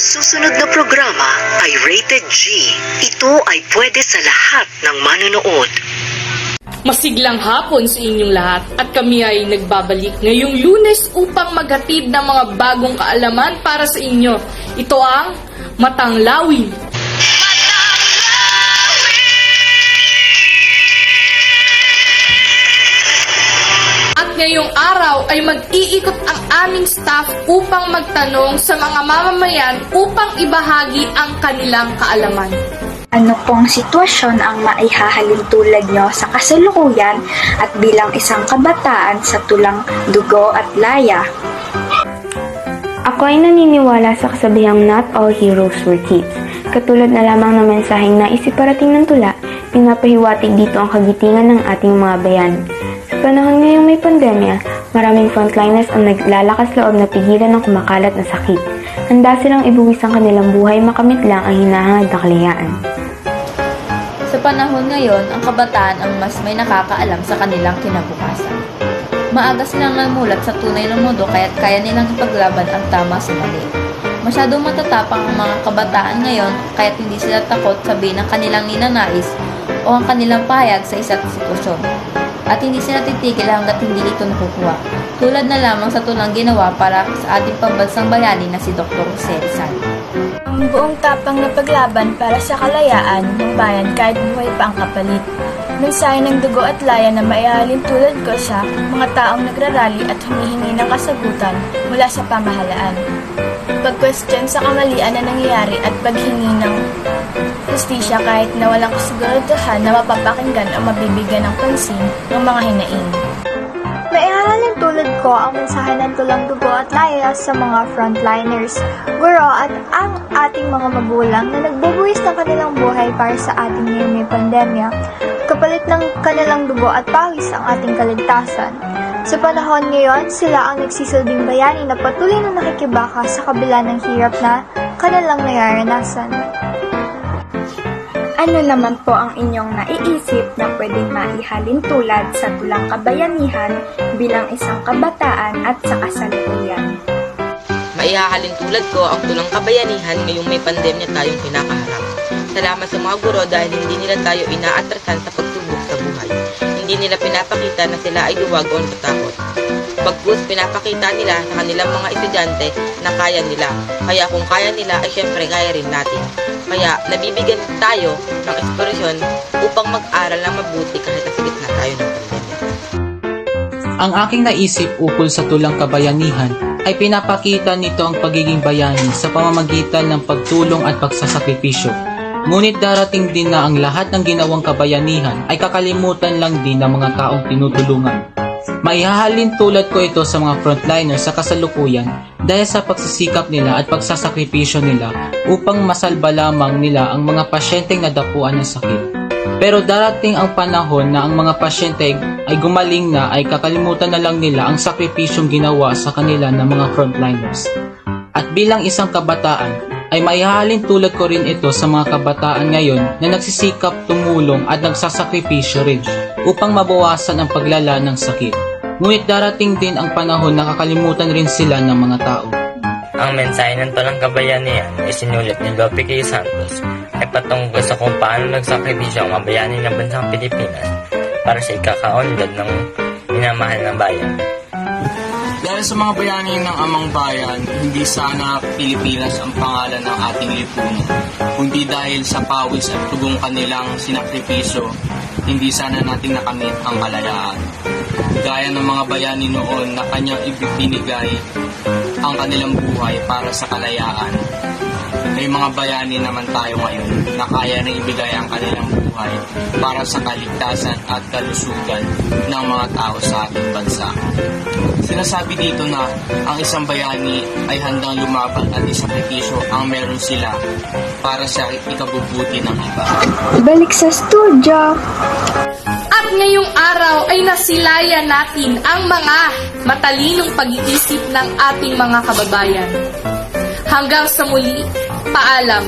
susunod na programa ay rated G. Ito ay pwede sa lahat ng manonood. Masiglang hapon sa inyong lahat at kami ay nagbabalik ngayong Lunes upang maghatid ng mga bagong kaalaman para sa inyo. Ito ang Matang Lawin. At ngayong araw ay mag-iikot ang aming staff upang magtanong sa mga mamamayan upang ibahagi ang kanilang kaalaman. Ano pong sitwasyon ang maihahalin tulad nyo sa kasalukuyan at bilang isang kabataan sa tulang dugo at laya? Ako ay naniniwala sa kasabihang not all heroes were kids. Katulad na lamang ng mensaheng nais iparating ng tula, pinapahiwatig dito ang kagitingan ng ating mga bayan. Sa panahon ngayong may pandemya, maraming frontliners ang naglalakas loob na pigilan ng kumakalat na sakit. Handa silang ibuwis ang kanilang buhay makamit lang ang hinahangad na kalayaan. Sa panahon ngayon, ang kabataan ang mas may nakakaalam sa kanilang kinabukasan. Maaga silang namulat sa tunay ng mundo kaya't kaya nilang ipaglaban ang tama sa mali. Masyadong matatapang ang mga kabataan ngayon kaya't hindi sila takot sabihin ang kanilang ninanais o ang kanilang pahayag sa isa't sitwasyon. At hindi sila titigil hanggat hindi ito nakukuha. Tulad na lamang sa tulang ginawa para sa ating pambansang bayani na si Dr. Jose Rizal. Ang buong tapang na paglaban para sa kalayaan ng bayan kahit buhay pa ang kapalit. Mensahe ng dugo at laya na maihalin tulad ko sa mga taong nagrarally at humihingi ng kasagutan mula sa pamahalaan. Pag-question sa kamalian na nangyayari at paghingi ng hustisya kahit na walang kasiguraduhan na mapapakinggan o mabibigyan ng pansin ng mga hinaing. Maihahalin tulad ko ang mensahe ng tulang dugo at laya sa mga frontliners, guro at ang ating mga magulang na nagbubuwis ng kanilang buhay para sa ating ngayon may pandemya. Kapalit ng kanilang dugo at pawis ang ating kaligtasan. Sa panahon ngayon, sila ang nagsisilbing bayani na patuloy na nakikibaka sa kabila ng hirap na kanilang nararanasan. Ano naman po ang inyong naiisip na pwedeng maihalin tulad sa tulang kabayanihan bilang isang kabataan at sa kasalukuyan? Maihahalin tulad ko ang tulang kabayanihan ngayong may pandemya tayong kinakaharap. Salamat sa mga guro dahil hindi nila tayo inaatrasan sa pagsubok sa buhay. Hindi nila pinapakita na sila ay duwag o natatakot. Bagkus pinapakita nila sa kanilang mga estudyante na kaya nila. Kaya kung kaya nila ay syempre kaya rin natin. Kaya nabibigyan tayo ng inspirasyon upang mag-aral ng mabuti kahit nasa gitna tayo ng pandemya. Ang aking naisip ukol sa tulang kabayanihan ay pinapakita nito ang pagiging bayani sa pamamagitan ng pagtulong at pagsasakripisyo. Ngunit darating din na ang lahat ng ginawang kabayanihan ay kakalimutan lang din ng mga taong tinutulungan. Maihahalin tulad ko ito sa mga frontliners sa kasalukuyan dahil sa pagsisikap nila at pagsasakripisyo nila upang masalba lamang nila ang mga pasyenteng nadapuan ng sakit. Pero darating ang panahon na ang mga pasyente ay gumaling na ay kakalimutan na lang nila ang sakripisyong ginawa sa kanila ng mga frontliners. At bilang isang kabataan, ay maihahalin tulad ko rin ito sa mga kabataan ngayon na nagsisikap tumulong at nagsasakripisyo rin upang mabawasan ang paglala ng sakit. Ngunit darating din ang panahon na kakalimutan rin sila ng mga tao. Ang mensahe ng tulang kabayanihan ay sinulat ni Lope K. Santos ay patungkol sa kung paano nagsakripisyo ang mga bayani ng bansang Pilipinas para sa ikakaunlad ng minamahal ng bayan. Dahil sa mga bayani ng amang bayan, hindi sana Pilipinas ang pangalan ng ating lipunan, kundi dahil sa pawis at tugong kanilang sinakripisyo, hindi sana natin nakamit ang kalayaan. Gaya ng mga bayani noon na kanyang ibinigay ang kanilang buhay para sa kalayaan. May mga bayani naman tayo ngayon na kaya rin ibigay ang kanilang buhay para sa kaligtasan at kalusugan ng mga tao sa ating bansa. Sinasabi dito na ang isang bayani ay handang lumaban at isakripisyo ang meron sila para sa ikabubuti ng iba. Balik sa studio! At ngayong araw ay nasilayan natin ang mga matalinong pag-iisip ng ating mga kababayan. Hanggang sa muli, paalam!